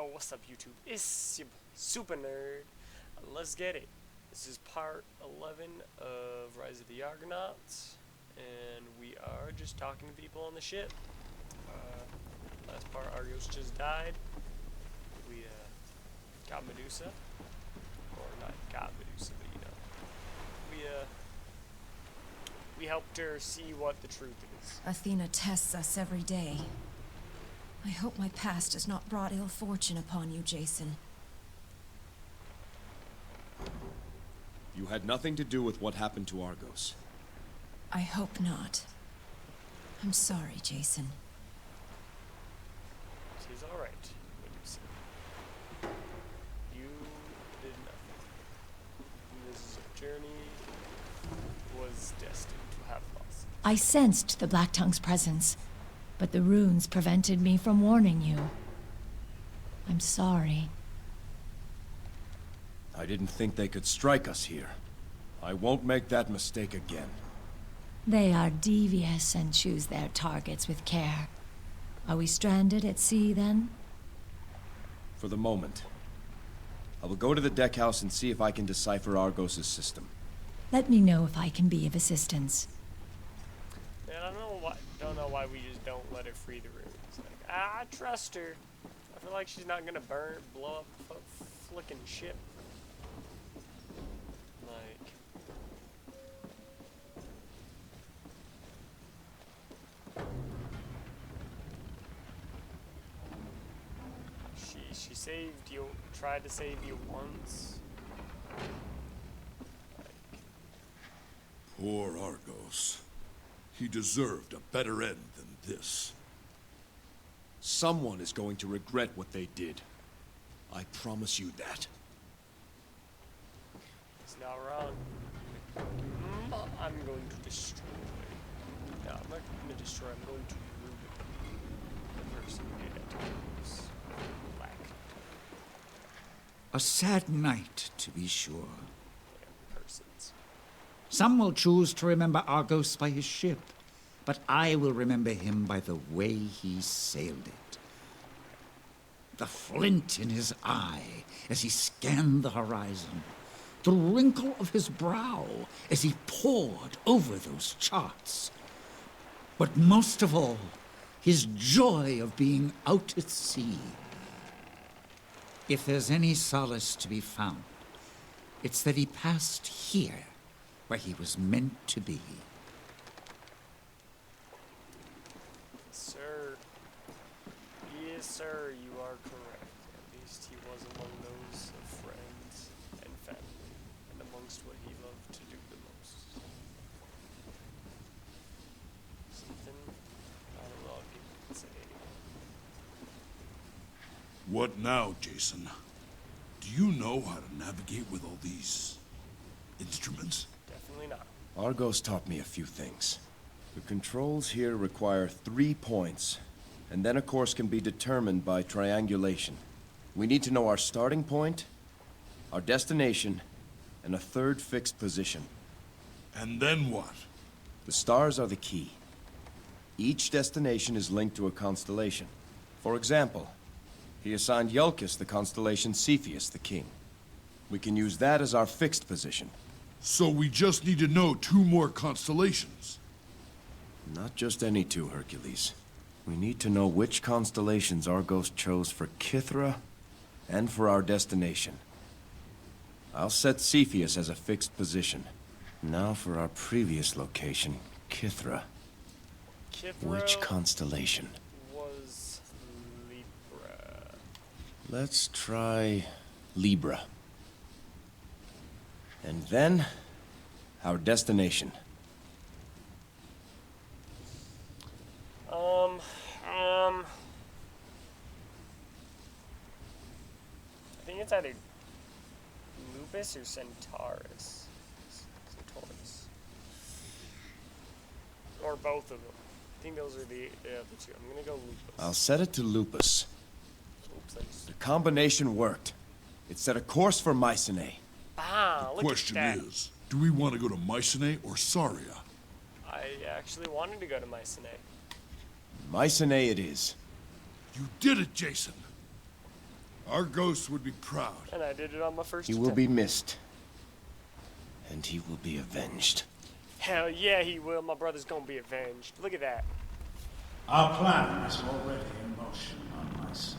Yo, what's up, YouTube? It's your boy, Super Nerd. And let's get it. This is part 11 of Rise of the Argonauts, and we are just talking to people on the ship. Last part, Argos just died. We got Medusa, or not got Medusa, but we helped her see what the truth is. Athena tests us every day. I hope my past has not brought ill fortune upon you, Jason. You had nothing to do with what happened to Argos. I hope not. I'm sorry, Jason. She's alright, Medusa. You did nothing. This journey was destined to have loss. I sensed the Black Tongue's presence, but the runes prevented me from warning you. I'm sorry. I didn't think they could strike us here. I won't make that mistake again. They are devious and choose their targets with care. Are we stranded at sea, then? For the moment. I will go to the deck house and see if I can decipher Argos' system. Let me know if I can be of assistance. Man, I don't know why we just don't let her free the runes. Like, I trust her. I feel like she's not gonna blow up the flicking ship. Like, she saved you, tried to save you once. Poor Argos. He deserved a better end than this. Someone is going to regret what they did. I promise you that. He's not wrong. I'm going to destroy. No, I'm not going to destroy. I'm going to ruin the person who did it to Argos. Black. A sad night, to be sure. Yeah, persons. Some will choose to remember Argos by his ship, but I will remember him by the way he sailed it. The flint in his eye as he scanned the horizon, the wrinkle of his brow as he pored over those charts. But most of all, his joy of being out at sea. If there's any solace to be found, it's that he passed here, where he was meant to be. Sir. Yes, sir, you are correct. At least he was among those of friends and family, and amongst what he loved to do the most. Something not a lot of people can say. What now, Jason? Do you know how to navigate with all these instruments? Definitely not. Argos taught me a few things. The controls here require 3 points, and then a course can be determined by triangulation. We need to know our starting point, our destination, and a third fixed position. And then what? The stars are the key. Each destination is linked to a constellation. For example, he assigned Iulcus the constellation Cepheus, the king. We can use that as our fixed position. So we just need to know 2 more constellations. Not just any 2, Hercules. We need to know which constellations Argos chose for Kithra and for our destination. I'll set Cepheus as a fixed position. Now for our previous location, Kithra. Which Kithra constellation? was Libra. Let's try Libra. And then, our destination. I think it's either Lupus or Centaurus. Centaurus. Or both of them. I think those are the other 2. I'm gonna go Lupus. I'll set it to Lupus. Oops, I just... The combination worked. It set a course for Mycenae. Ah, look Question at that. is, do we want to go to Mycenae or Saria? I actually wanted to go to Mycenae. Mycenae it is. You did it, Jason! Our ghost would be proud. And I did it on my first He attempt. will be missed. And he will be avenged. Hell yeah, he will. My brother's gonna be avenged. Look at that. Our plan is already in motion on my side.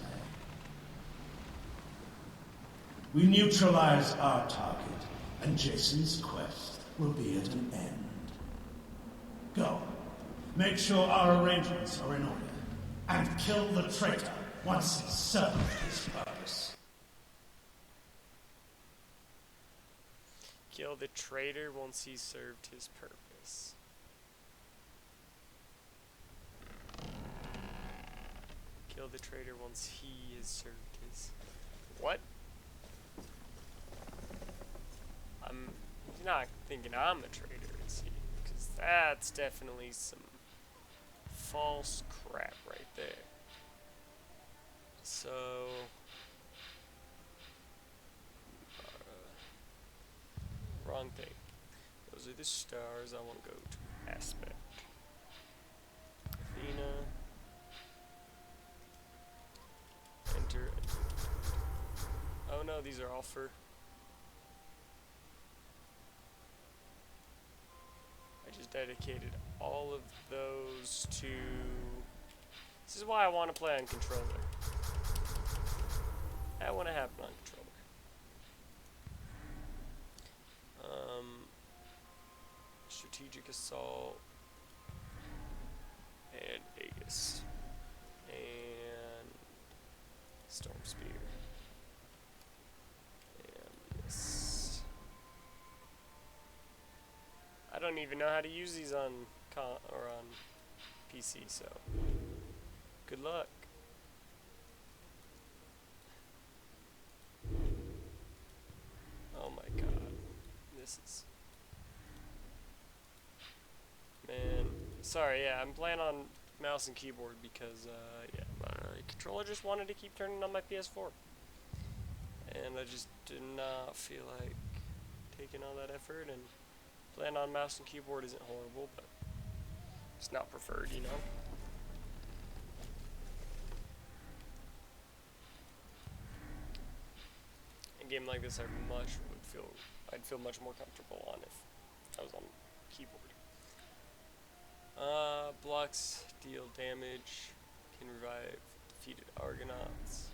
We neutralize our target, and Jason's quest will be at an end. Go. Make sure our arrangements are in order, and kill the traitor once he's served his purpose. Kill the traitor once he's served his purpose. Kill the traitor once he has served his... What? He's not thinking I'm a traitor, is he? Because that's definitely some false crap right there. So... wrong thing. Those are the stars. I want to go to aspect. Athena. Enter. Oh no, these are all for... I just dedicated all of those to... This is why I want to play on controller. I want to have it on controller. Strategic assault and Aegis and storm spear and this. I don't even know how to use these on on PC, so good luck. Oh my god, this is... Man, sorry, yeah, I'm playing on mouse and keyboard because, yeah, my controller just wanted to keep turning on my PS4. And I just did not feel like taking all that effort, and playing on mouse and keyboard isn't horrible, but it's not preferred, you know? A game like this I'd feel much more comfortable on if I was on keyboard. Blocks deal damage, can revive defeated Argonauts.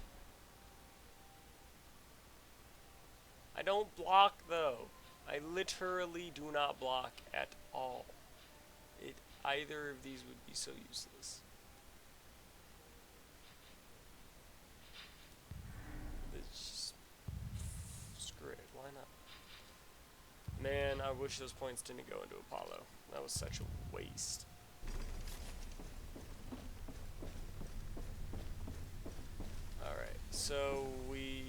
I don't block though. I literally do not block at all. Either of these would be so useless. It's just screw it, why not? Man, I wish those points didn't go into Apollo. That was such a waste. Alright, so we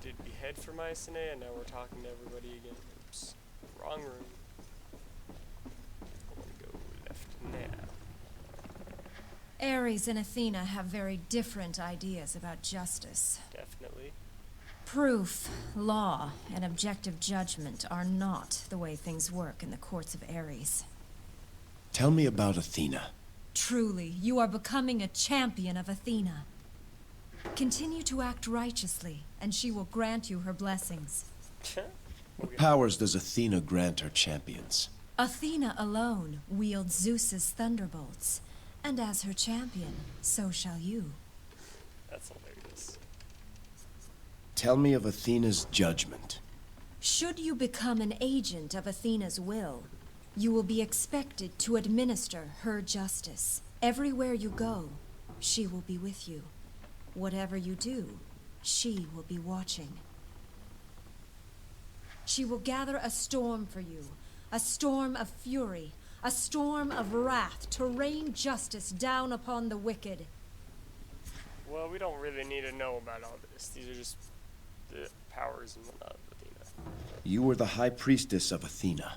did behead for Mycenae, and now we're talking to everybody again. Oops, wrong room. I want to go left now. Ares and Athena have very different ideas about justice. Definitely. Proof, law, and objective judgment are not the way things work in the courts of Ares. Tell me about Athena. Truly, you are becoming a champion of Athena. Continue to act righteously, and she will grant you her blessings. What powers does Athena grant her champions? Athena alone wields Zeus's thunderbolts, and as her champion, so shall you. That's hilarious. Tell me of Athena's judgment. Should you become an agent of Athena's will, you will be expected to administer her justice. Everywhere you go, she will be with you. Whatever you do, she will be watching. She will gather a storm for you, a storm of fury, a storm of wrath to rain justice down upon the wicked. Well, we don't really need to know about all this. These are just the powers and whatnot of Athena. You were the high priestess of Athena.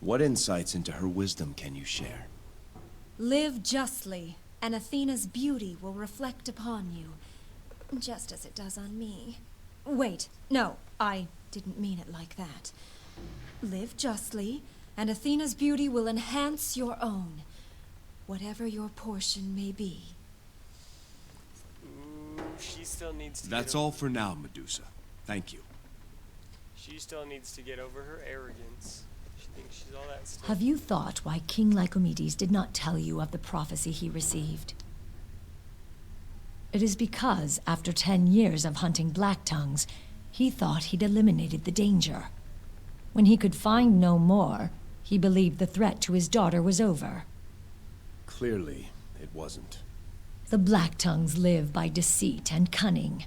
What insights into her wisdom can you share? Live justly, and Athena's beauty will reflect upon you, just as it does on me. Wait, no, I didn't mean it like that. Live justly, and Athena's beauty will enhance your own, whatever your portion may be. Ooh, she still needs to That's get all for now, Medusa. Thank you. She still needs to get over her arrogance. She thinks she's all that stuff. Have you thought why King Lycomedes did not tell you of the prophecy he received? It is because, after 10 years of hunting black tongues, he thought he'd eliminated the danger. When he could find no more, he believed the threat to his daughter was over. Clearly, it wasn't. The black tongues live by deceit and cunning.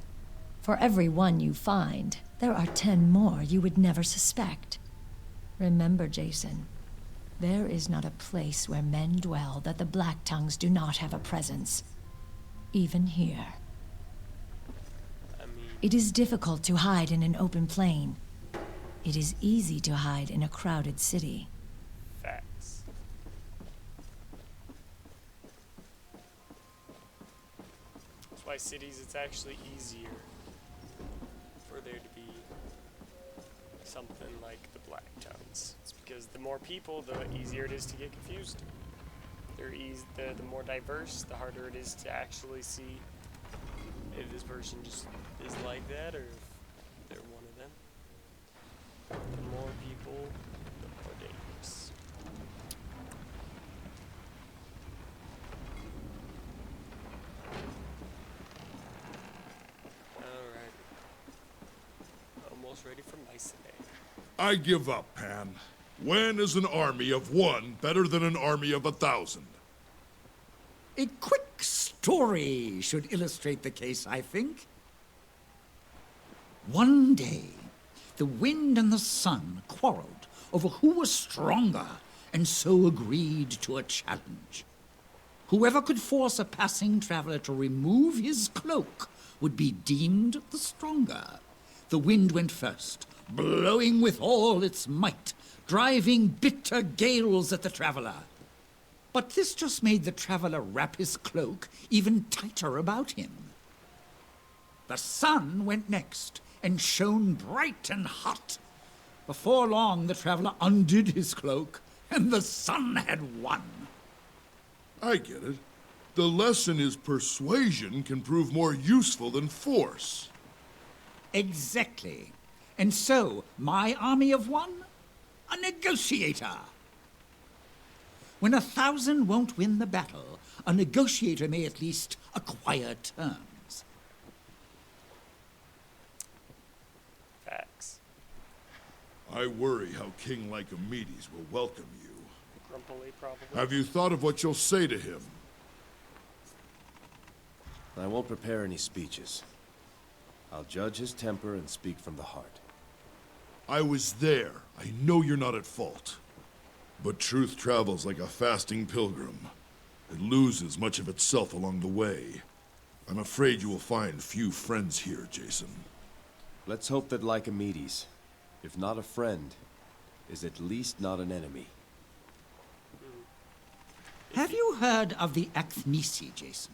For every one you find, there are 10 more you would never suspect. Remember, Jason, there is not a place where men dwell that the black tongues do not have a presence. Even here. I mean, It is difficult to hide in an open plain. It is easy to hide in a crowded city. facts. That's why cities, it's actually easier for there to be something like the Black Tongues. It's because the more people, the easier it is to get confused. The more diverse, the harder it is to actually see if this person just is like that or if they're one of them. The more people, the more dangerous. Alright. Almost ready for Mycenae. I give up, Pan. When is an army of one better than an army of 1,000? A quick story should illustrate the case, I think. One day, the wind and the sun quarreled over who was stronger, and so agreed to a challenge. Whoever could force a passing traveler to remove his cloak would be deemed the stronger. The wind went first, blowing with all its might, driving bitter gales at the traveler. But this just made the traveler wrap his cloak even tighter about him. The sun went next and shone bright and hot. Before long, the traveler undid his cloak, and the sun had won. I get it. The lesson is persuasion can prove more useful than force. Exactly. And so, my army of one? A negotiator. When 1,000 won't win the battle, a negotiator may at least acquire terms. Facts. I worry how King Lycomedes will welcome you. Grumpily, probably. Have you thought of what you'll say to him? I won't prepare any speeches. I'll judge his temper and speak from the heart. I was there. I know you're not at fault. But truth travels like a fasting pilgrim. It loses much of itself along the way. I'm afraid you will find few friends here, Jason. Let's hope that Lycomedes, if not a friend, is at least not an enemy. Have you heard of the Acthmesi, Jason?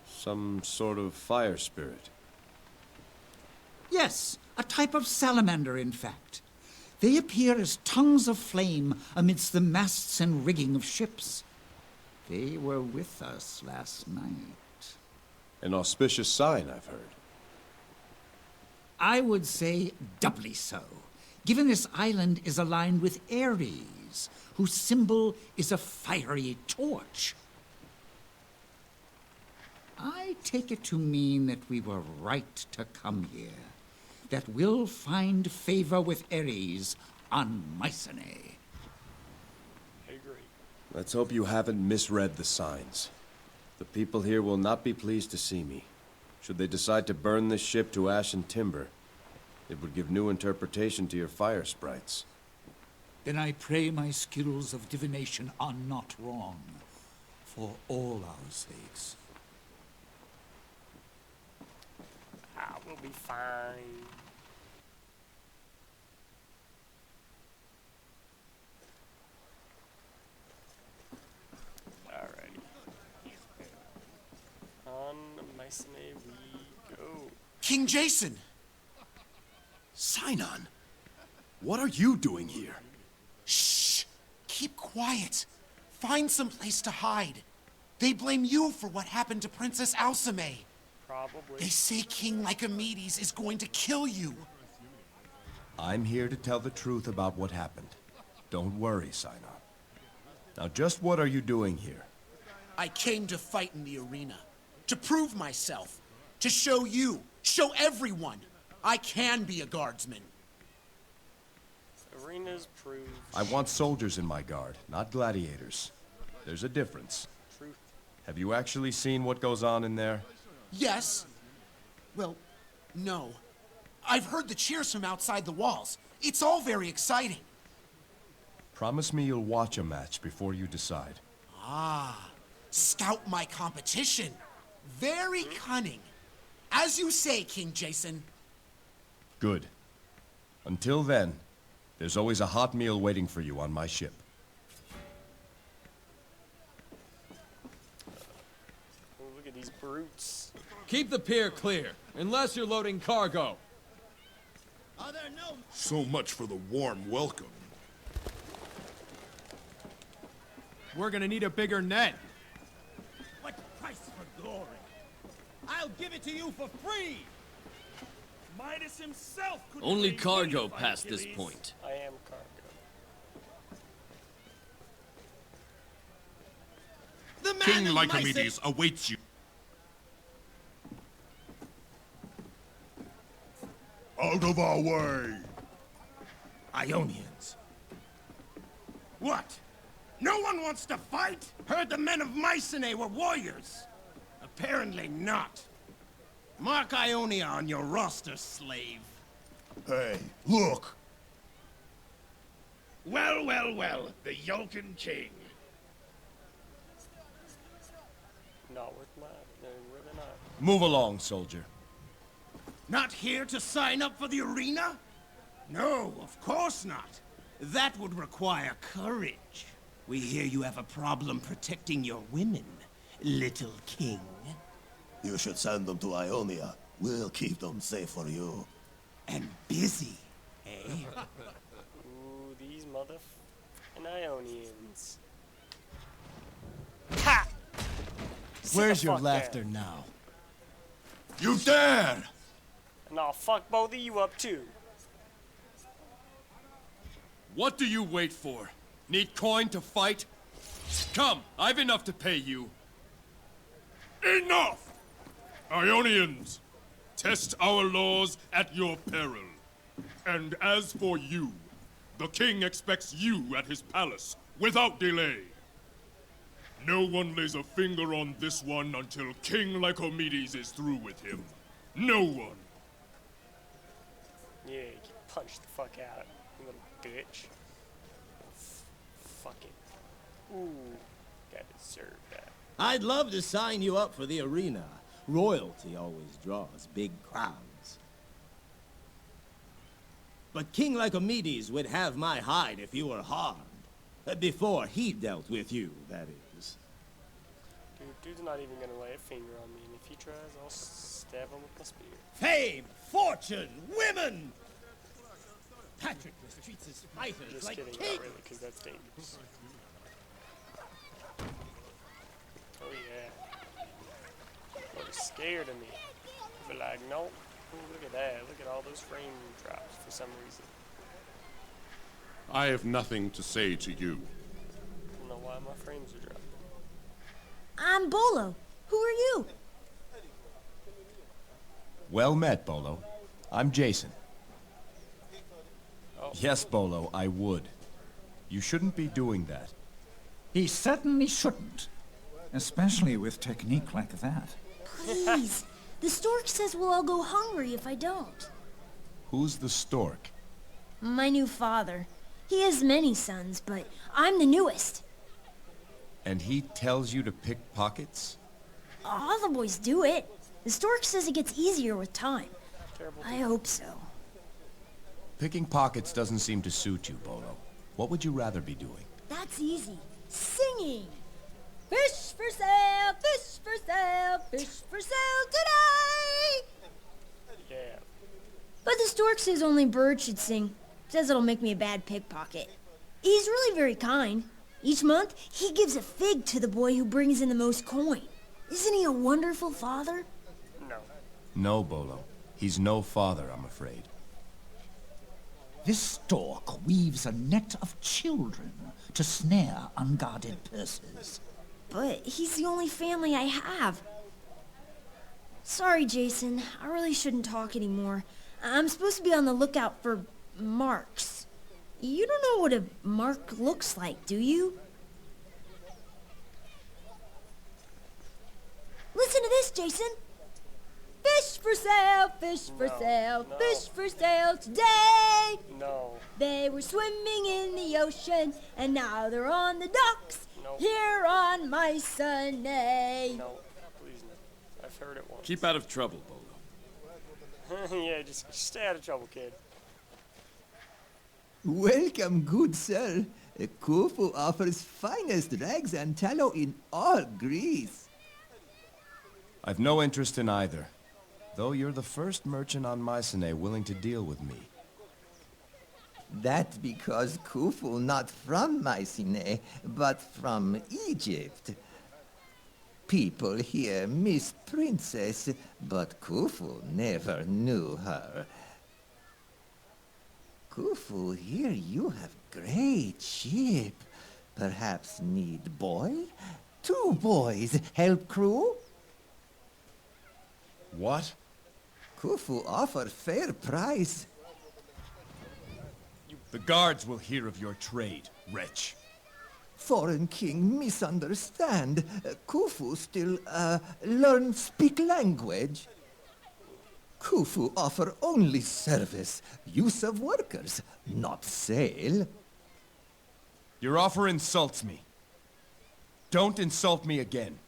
Some sort of fire spirit. Yes, a type of salamander, in fact. They appear as tongues of flame amidst the masts and rigging of ships. They were with us last night. An auspicious sign, I've heard. I would say doubly so, given this island is aligned with Ares, whose symbol is a fiery torch. I take it to mean that we were right to come here, that we'll find favor with Ares on Mycenae. I agree. Let's hope you haven't misread the signs. The people here will not be pleased to see me. Should they decide to burn this ship to ash and timber, it would give new interpretation to your fire sprites. Then I pray my skills of divination are not wrong, for all our sakes. Ah, we'll be fine. Alrighty. On Mycenae we go. King Jason! Sinon, what are you doing here? Shh! Keep quiet. Find some place to hide. They blame you for what happened to Princess Alcime. Probably. They say King Lycomedes is going to kill you. I'm here to tell the truth about what happened. Don't worry, Sinar. Now, just what are you doing here? I came to fight in the arena. To prove myself. To show you. Show everyone. I can be a guardsman. Arenas prove I want soldiers in my guard, not gladiators. There's a difference. truth. Have you actually seen what goes on in there? Yes. Well, no. I've heard the cheers from outside the walls. It's all very exciting. Promise me you'll watch a match before you decide. Ah, scout my competition. Very cunning. As you say, King Jason. Good. Until then, there's always a hot meal waiting for you on my ship. Oh, look at these brutes. Keep the pier clear, unless you're loading cargo. So much for the warm welcome. We're gonna need a bigger net. What price for glory? I'll give it to you for free! Midas himself could Only pay cargo money, past this Achilles. point. I am cargo. The man King of Lycomedes awaits you. Out of our way! Ionians. What? No one wants to fight? Heard the men of Mycenae were warriors. Apparently not. Mark Ionia on your roster, slave. Hey, look! Well, well, well, the Yolkin King. Not worth my. They're really not. Move along, soldier. Not here to sign up for the arena? No, of course not. That would require courage. We hear you have a problem protecting your women, little king. You should send them to Ionia. We'll keep them safe for you. And busy, eh? Ooh, these motherfucking Ionians. Ha! Sit Where's the your fuck laughter down. now? You dare! And I'll fuck both of you up too. What do you wait for? Need coin to fight? Come, I've enough to pay you. Enough! Ionians, test our laws at your peril. And as for you, the king expects you at his palace without delay. No one lays a finger on this one until King Lycomedes is through with him. No one. Yeah, you can punch the fuck out, you little bitch. Fuck it. Ooh, gotta deserve that. I'd love to sign you up for the arena. Royalty always draws big crowds. But King Lycomedes would have my hide if you were harmed. Before he dealt with you, that is. Dude's not even gonna lay a finger on me, and if he tries, I'll stab him with my spear. Fame, fortune, women! Patrick treats his fighters Just like kidding, kings. not really, because that's dangerous. Oh yeah. They're scared of me. But like, nope. Ooh, look at that. Look at all those frame drops for some reason. I have nothing to say to you. I don't know why my frames are dropping. I'm Bolo. Who are you? Well met, Bolo. I'm Jason. Oh. Yes, Bolo, I would. You shouldn't be doing that. He certainly shouldn't. Especially with technique like that. Please. The stork says we'll all go hungry if I don't. Who's the stork? My new father. He has many sons, but I'm the newest. And he tells you to pick pockets? All the boys do it. The stork says it gets easier with time. Terrible. I hope so. Picking pockets doesn't seem to suit you, Bolo. What would you rather be doing? That's easy. Singing. Fish for sale, fish for sale, fish for sale today! Yeah. But the stork says only birds should sing. Says it'll make me a bad pickpocket. He's really very kind. Each month, he gives a fig to the boy who brings in the most coin. Isn't he a wonderful father? No. No, Bolo. He's no father, I'm afraid. This stork weaves a net of children to snare unguarded purses. But he's the only family I have. Sorry, Jason. I really shouldn't talk anymore. I'm supposed to be on the lookout for marks. You don't know what a mark looks like, do you? Listen to this, Jason. Fish for sale, fish for sale, no. fish for sale today. No. They were swimming in the ocean, and now they're on the docks No. here on Mycenae. No. Please no. I've heard it once. Keep out of trouble, Bolo. Yeah, just stay out of trouble, kid. Welcome, good sir. Khufu offers finest rags and tallow in all Greece. I've no interest in either. Though you're the first merchant on Mycenae willing to deal with me. That's because Khufu not from Mycenae, but from Egypt. People here miss Princess, but Khufu never knew her. Khufu, here you have great ship. Perhaps need boy? 2 boys help crew? What? Khufu offer fair price. The guards will hear of your trade, wretch. Foreign king misunderstand. Khufu still, learn speak language. Khufu offer only service, use of workers, not sale. Your offer insults me. Don't insult me again.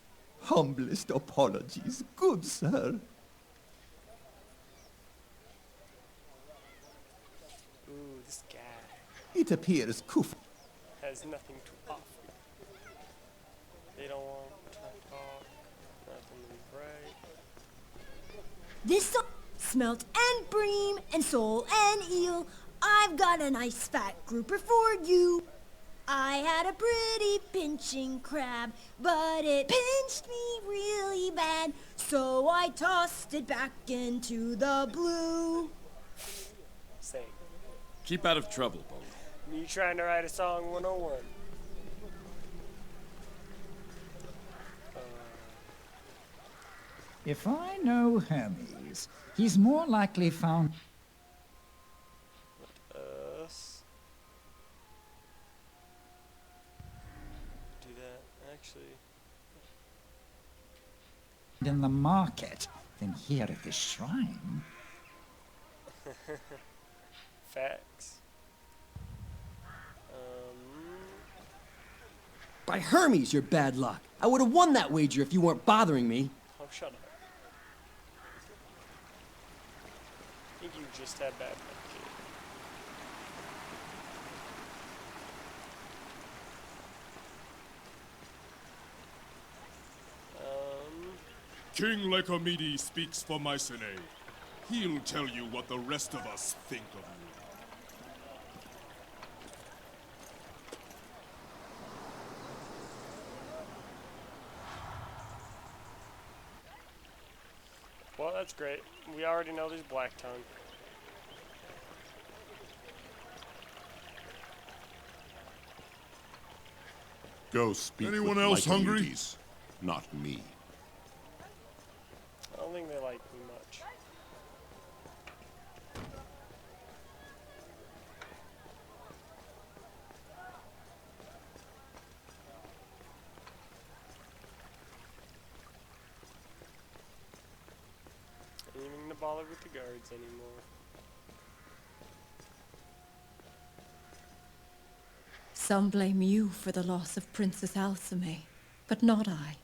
Humblest apologies, good sir. Ooh, this guy It appears Khufu has nothing to offer. They don't want to talk. Nothing to be bright. This song smelt and bream and sole and eel. I've got a nice fat grouper for you. I had a pretty pinching crab, but it pinched me really bad, so I tossed it back into the blue. Same. Keep out of trouble, Bolo. Me trying to write a song 101. If I know Hermes, he's more likely found Us. Do that. Actually. in the market than here at the shrine. Facts. By Hermes, you're bad luck. I would have won that wager if you weren't bothering me. Oh, shut up. I think you just had bad luck, kid. King Lycomedes speaks for Mycenae. He'll tell you what the rest of us think of you. Well, that's great. We already know there's Black Tongue. Go speak. Anyone with else hungry? Lycomedes. Not me. I don't think they like me much. Ain't even gonna bother with the guards anymore. Some blame you for the loss of Princess Alcime, but not I.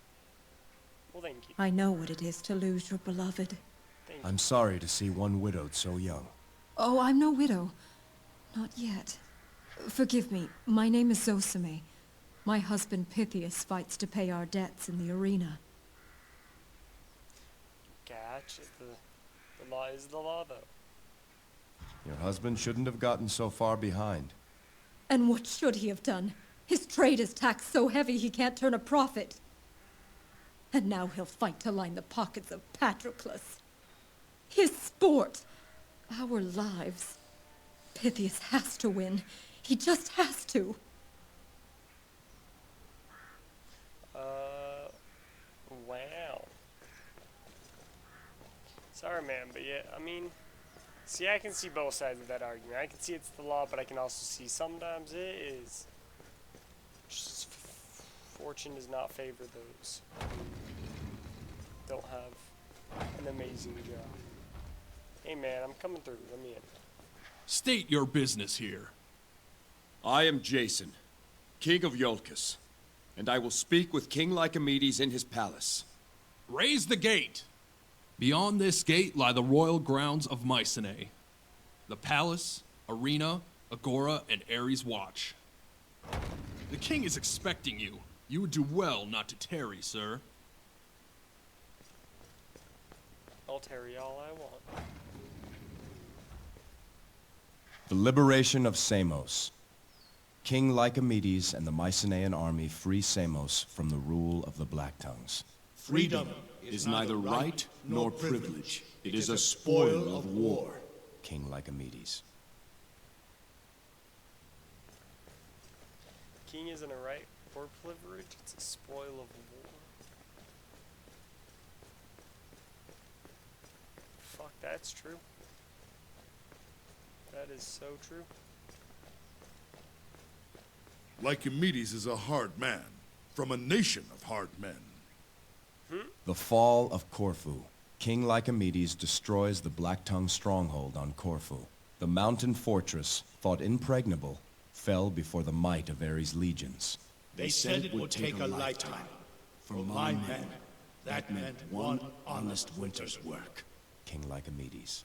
Well, thank you. I know what it is to lose your beloved. Thank you. I'm sorry to see one widowed so young. Oh, I'm no widow. Not yet. Forgive me, my name is Zosime. My husband Pythias fights to pay our debts in the arena. Gotcha. The law is the law, though. Your husband shouldn't have gotten so far behind. And what should he have done? His trade is taxed so heavy he can't turn a profit. And now he'll fight to line the pockets of Patroclus. His sport. Our lives. Pythias has to win. He just has to. Wow. Sorry, man, but yeah, I mean, see, I can see both sides of that argument. I can see it's the law, but I can also see sometimes it is. Just fortune does not favor those who don't have an amazing job. Hey, man, I'm coming through. Let me in. State your business here. I am Jason, king of Iolcus, and I will speak with King Lycomedes in his palace. Raise the gate. Beyond this gate lie the royal grounds of Mycenae. The palace, arena, agora, and Ares Watch. The king is expecting you. You would do well not to tarry, sir. I'll tarry all I want. The liberation of Samos. King Lycomedes and the Mycenaean army free Samos from the rule of the Black Tongues. Freedom Is neither right nor privilege. It is a spoil of war. King Lycomedes. King isn't a right or privilege, it's a spoil of war. Fuck, that's true. That is so true. Lycomedes is a hard man, from a nation of hard men. The fall of Corfu. King Lycomedes destroys the Black Tongue stronghold on Corfu. The mountain fortress, thought impregnable, fell before the might of Ares' legions. They said it would take a lifetime. For my men, that meant one honest winter's work. King Lycomedes.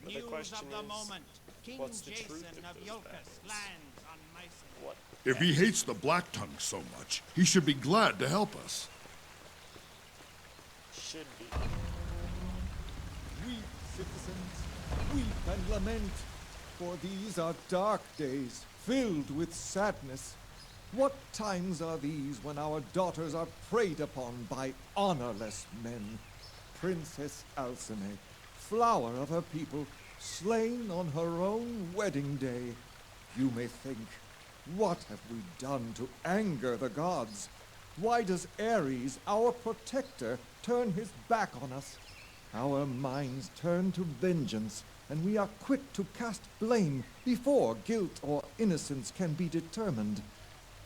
But the question is, what's the truth of those battles? What? If he hates the Black Tongue so much, he should be glad to help us. Should be. Weep, citizens, weep and lament, for these are dark days, filled with sadness. What times are these when our daughters are preyed upon by honorless men? Princess Alcime, flower of her people, slain on her own wedding day. You may think, what have we done to anger the gods? Why does Ares, our protector, turn his back on us? Our minds turn to vengeance, and we are quick to cast blame before guilt or innocence can be determined.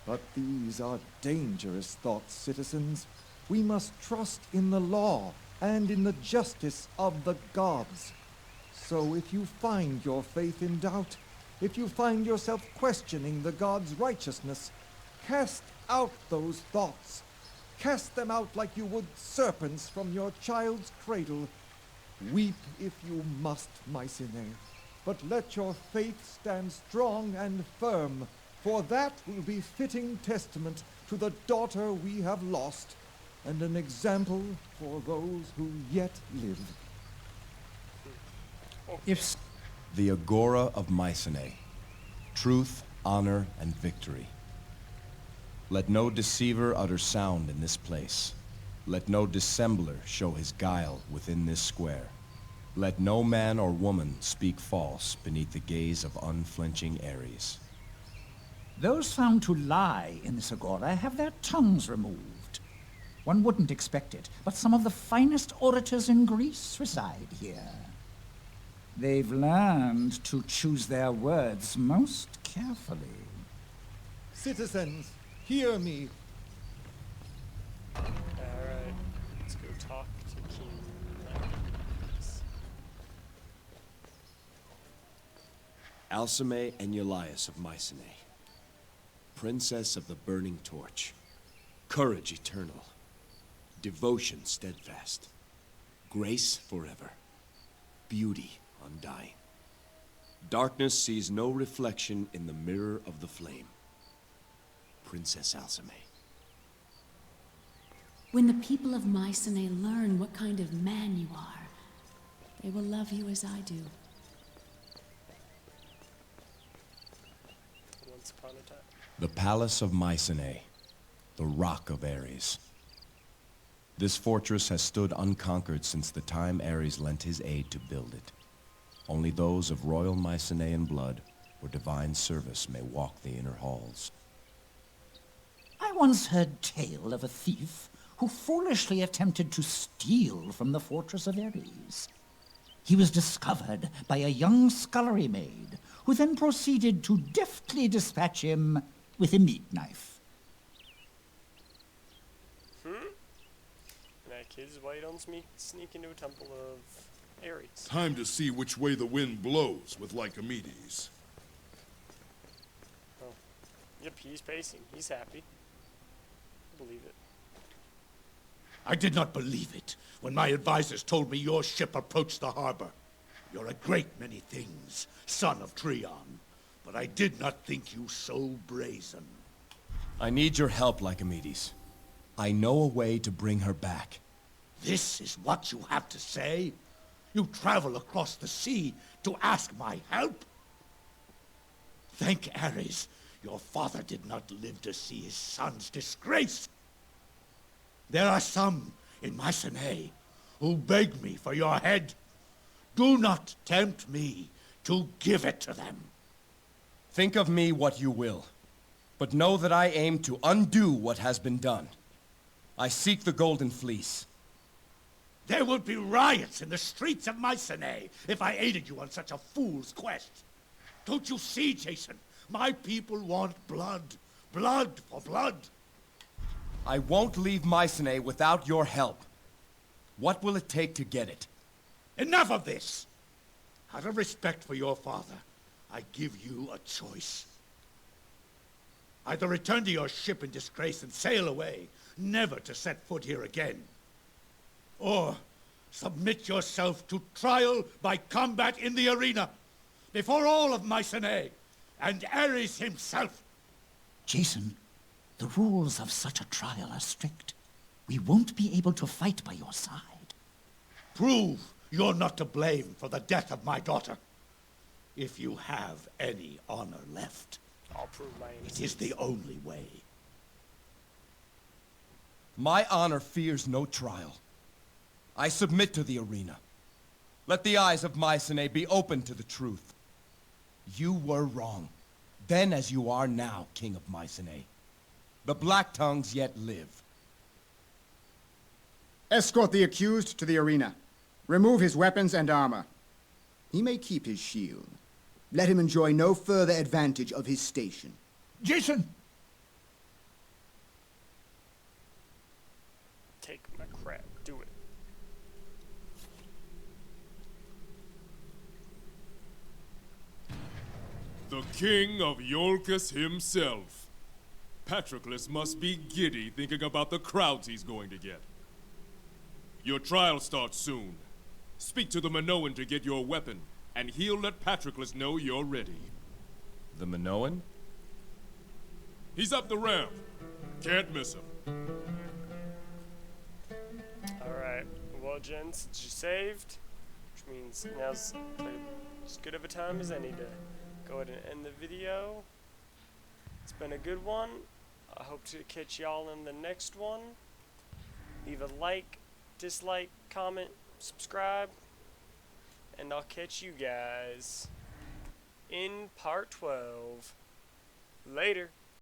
But these are dangerous thoughts, citizens. We must trust in the law and in the justice of the gods. So if you find your faith in doubt, if you find yourself questioning the gods' righteousness, cast out those thoughts. Cast them out like you would serpents from your child's cradle. Weep if you must, Mycenae, but let your faith stand strong and firm, for that will be fitting testament to the daughter we have lost, and an example for those who yet live. If the Agora of Mycenae, truth, honor, and victory. Let no deceiver utter sound in this place. Let no dissembler show his guile within this square. Let no man or woman speak false beneath the gaze of unflinching Ares. Those found to lie in this agora have their tongues removed. One wouldn't expect it, but some of the finest orators in Greece reside here. They've learned to choose their words most carefully. Citizens, hear me. Alright, let's go talk to King Lycomedes. Alcime and Eulias of Mycenae, princess of the burning torch, courage eternal, devotion steadfast, grace forever, beauty undying. Darkness sees no reflection in the mirror of the flame. Princess Alcime. When the people of Mycenae learn what kind of man you are, they will love you as I do. Once upon a time. The palace of Mycenae, the rock of Ares. This fortress has stood unconquered since the time Ares lent his aid to build it. Only those of royal Mycenaean blood or divine service may walk the inner halls. I once heard tale of a thief who foolishly attempted to steal from the fortress of Ares. He was discovered by a young scullery maid, who then proceeded to deftly dispatch him with a meat knife. That kids, why you don't sneak into a temple of Ares? Time to see which way the wind blows with Lycomedes. Oh. Yep, he's pacing. He's happy. Believe it. I did not believe it when my advisors told me your ship approached the harbor. You're a great many things, son of Trion, but I did not think you so brazen. I need your help, Lycomedes. I know a way to bring her back. This is what you have to say? You travel across the sea to ask my help? Thank Ares, your father did not live to see his son's disgrace. There are some in Mycenae who beg me for your head. Do not tempt me to give it to them. Think of me what you will, but know that I aim to undo what has been done. I seek the Golden Fleece. There would be riots in the streets of Mycenae if I aided you on such a fool's quest. Don't you see, Jason? My people want blood. Blood for blood. I won't leave Mycenae without your help. What will it take to get it? Enough of this! Out of respect for your father, I give you a choice. Either return to your ship in disgrace and sail away, never to set foot here again. Or submit yourself to trial by combat in the arena, before all of Mycenae, and Ares himself. Jason, the rules of such a trial are strict. We won't be able to fight by your side. Prove you're not to blame for the death of my daughter. If you have any honor left, I'll prove my innocence. It is the only way. My honor fears no trial. I submit to the arena. Let the eyes of Mycenae be open to the truth. You were wrong, then as you are now, King of Mycenae. The Black Tongues yet live. Escort the accused to the arena. Remove his weapons and armor. He may keep his shield. Let him enjoy no further advantage of his station. Jason! Take my crap. Do it. The king of Iolcus himself. Patroclus must be giddy thinking about the crowds he's going to get. Your trial starts soon. Speak to the Minoan to get your weapon, and he'll let Patroclus know you're ready. The Minoan? He's up the ramp. Can't miss him. Alright. Well, gents, you saved, which means now's as good of a time as any to go ahead and end the video. It's been a good one. I hope to catch y'all in the next one. Leave a like, dislike, comment, subscribe, and I'll catch you guys in part 12. Later.